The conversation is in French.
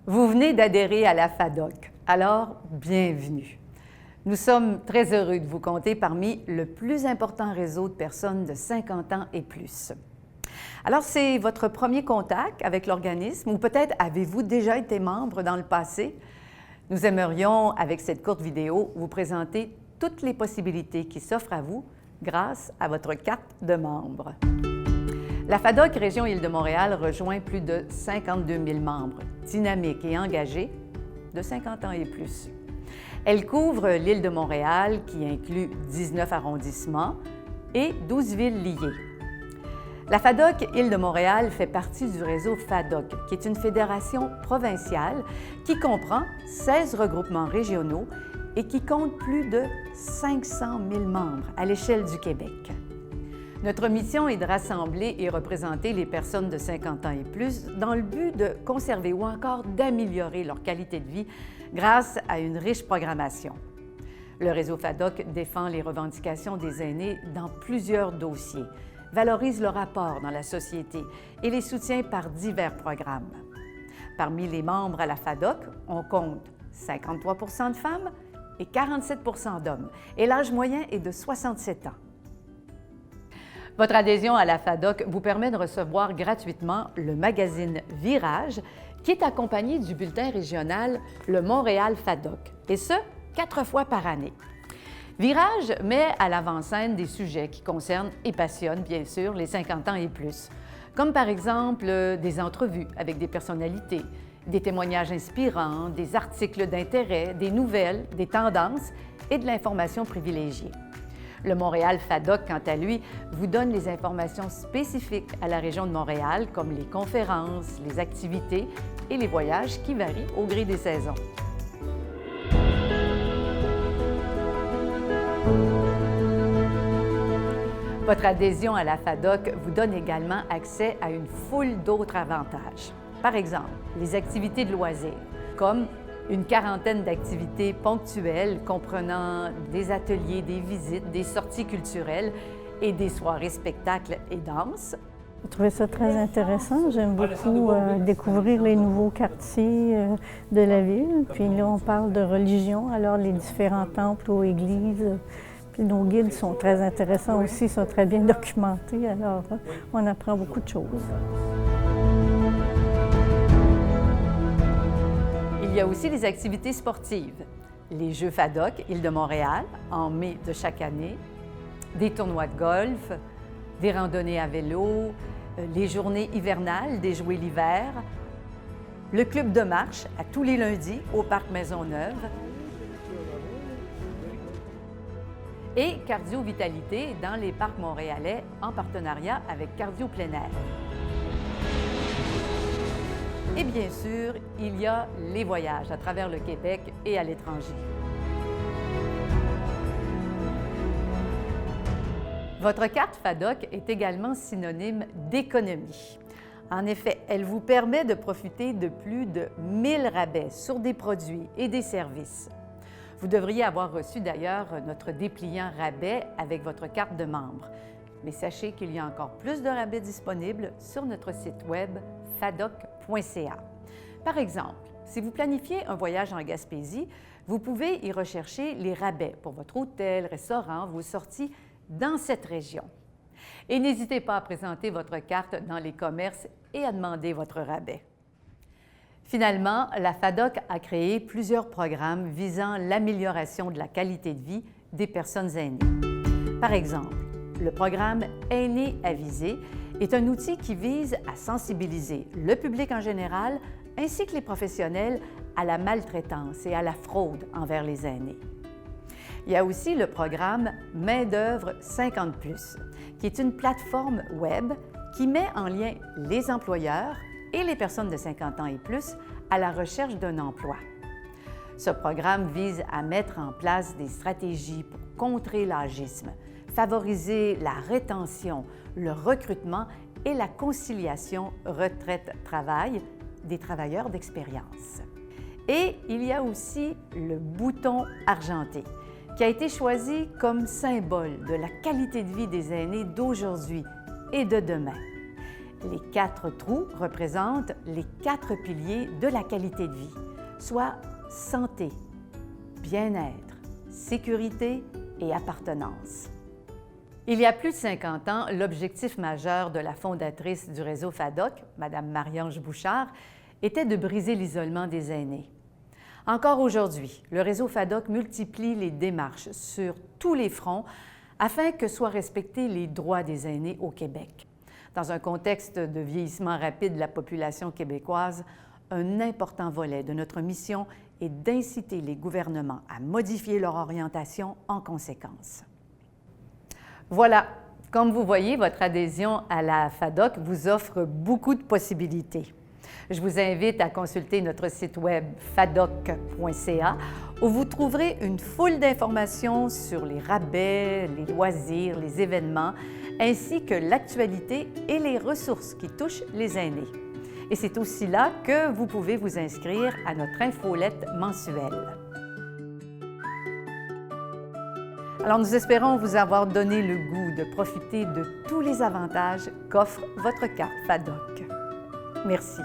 Vous venez d'adhérer à la FADOC, alors bienvenue. Nous sommes très heureux de vous compter parmi le plus important réseau de personnes de 50 ans et plus. Alors, c'est votre premier contact avec l'organisme ou peut-être avez-vous déjà été membre dans le passé? Nous aimerions, avec cette courte vidéo, vous présenter toutes les possibilités qui s'offrent à vous grâce à votre carte de membre. La FADOC Région Île-de-Montréal rejoint plus de 52 000 membres, dynamiques et engagés, de 50 ans et plus. Elle couvre l'île de Montréal, qui inclut 19 arrondissements et 12 villes liées. La FADOC Île-de-Montréal fait partie du réseau FADOC, qui est une fédération provinciale qui comprend 16 regroupements régionaux et qui compte plus de 500 000 membres à l'échelle du Québec. Notre mission est de rassembler et représenter les personnes de 50 ans et plus dans le but de conserver ou encore d'améliorer leur qualité de vie grâce à une riche programmation. Le réseau FADOC défend les revendications des aînés dans plusieurs dossiers, valorise leur apport dans la société et les soutient par divers programmes. Parmi les membres à la FADOC, on compte 53 % de femmes et 47 % d'hommes, et l'âge moyen est de 67 ans. Votre adhésion à la FADOC vous permet de recevoir gratuitement le magazine Virage, qui est accompagné du bulletin régional Le Montréal FADOC, et ce, 4 fois par année. Virage met à l'avant-scène des sujets qui concernent et passionnent, bien sûr, les 50 ans et plus, comme par exemple des entrevues avec des personnalités, des témoignages inspirants, des articles d'intérêt, des nouvelles, des tendances et de l'information privilégiée. Le Montréal FADOC, quant à lui, vous donne les informations spécifiques à la région de Montréal, comme les conférences, les activités et les voyages qui varient au gré des saisons. Votre adhésion à la FADOC vous donne également accès à une foule d'autres avantages. Par exemple, les activités de loisirs, comme une quarantaine d'activités ponctuelles comprenant des ateliers, des visites, des sorties culturelles et des soirées spectacles et danses. J'ai trouvé ça très intéressant. J'aime beaucoup découvrir les nouveaux quartiers de la ville. Puis là, on parle de religion, alors les différents temples ou églises. Puis nos guides sont très intéressants aussi, sont très bien documentés, alors on apprend beaucoup de choses. Il y a aussi les activités sportives, les Jeux FADOC Île-de-Montréal en mai de chaque année, des tournois de golf, des randonnées à vélo, les journées hivernales des jouets l'hiver, le club de marche à tous les lundis au Parc Maisonneuve et Cardio Vitalité dans les parcs montréalais en partenariat avec Cardio Plein Air. Et bien sûr, il y a les voyages à travers le Québec et à l'étranger. Votre carte FADOC est également synonyme d'économie. En effet, elle vous permet de profiter de plus de 1000 rabais sur des produits et des services. Vous devriez avoir reçu d'ailleurs notre dépliant rabais avec votre carte de membre. Mais sachez qu'il y a encore plus de rabais disponibles sur notre site web fadoc.ca. Par exemple, si vous planifiez un voyage en Gaspésie, vous pouvez y rechercher les rabais pour votre hôtel, restaurant, vos sorties dans cette région. Et n'hésitez pas à présenter votre carte dans les commerces et à demander votre rabais. Finalement, la FADOC a créé plusieurs programmes visant l'amélioration de la qualité de vie des personnes aînées. Par exemple, le programme Aînés avisés est un outil qui vise à sensibiliser le public en général ainsi que les professionnels à la maltraitance et à la fraude envers les aînés. Il y a aussi le programme Main-d'œuvre 50+, qui est une plateforme web qui met en lien les employeurs et les personnes de 50 ans et plus à la recherche d'un emploi. Ce programme vise à mettre en place des stratégies pour contrer l'agisme, favoriser la rétention, le recrutement et la conciliation retraite-travail des travailleurs d'expérience. Et il y a aussi le bouton argenté, qui a été choisi comme symbole de la qualité de vie des aînés d'aujourd'hui et de demain. Les 4 trous représentent les 4 piliers de la qualité de vie, soit santé, bien-être, sécurité et appartenance. Il y a plus de 50 ans, l'objectif majeur de la fondatrice du réseau FADOC, Mme Marie-Ange Bouchard, était de briser l'isolement des aînés. Encore aujourd'hui, le réseau FADOC multiplie les démarches sur tous les fronts afin que soient respectés les droits des aînés au Québec. Dans un contexte de vieillissement rapide de la population québécoise, un important volet de notre mission est d'inciter les gouvernements à modifier leur orientation en conséquence. Voilà, comme vous voyez, votre adhésion à la FADOC vous offre beaucoup de possibilités. Je vous invite à consulter notre site web fadoc.ca où vous trouverez une foule d'informations sur les rabais, les loisirs, les événements, ainsi que l'actualité et les ressources qui touchent les aînés. Et c'est aussi là que vous pouvez vous inscrire à notre infolette mensuelle. Alors, nous espérons vous avoir donné le goût de profiter de tous les avantages qu'offre votre carte FADOC. Merci.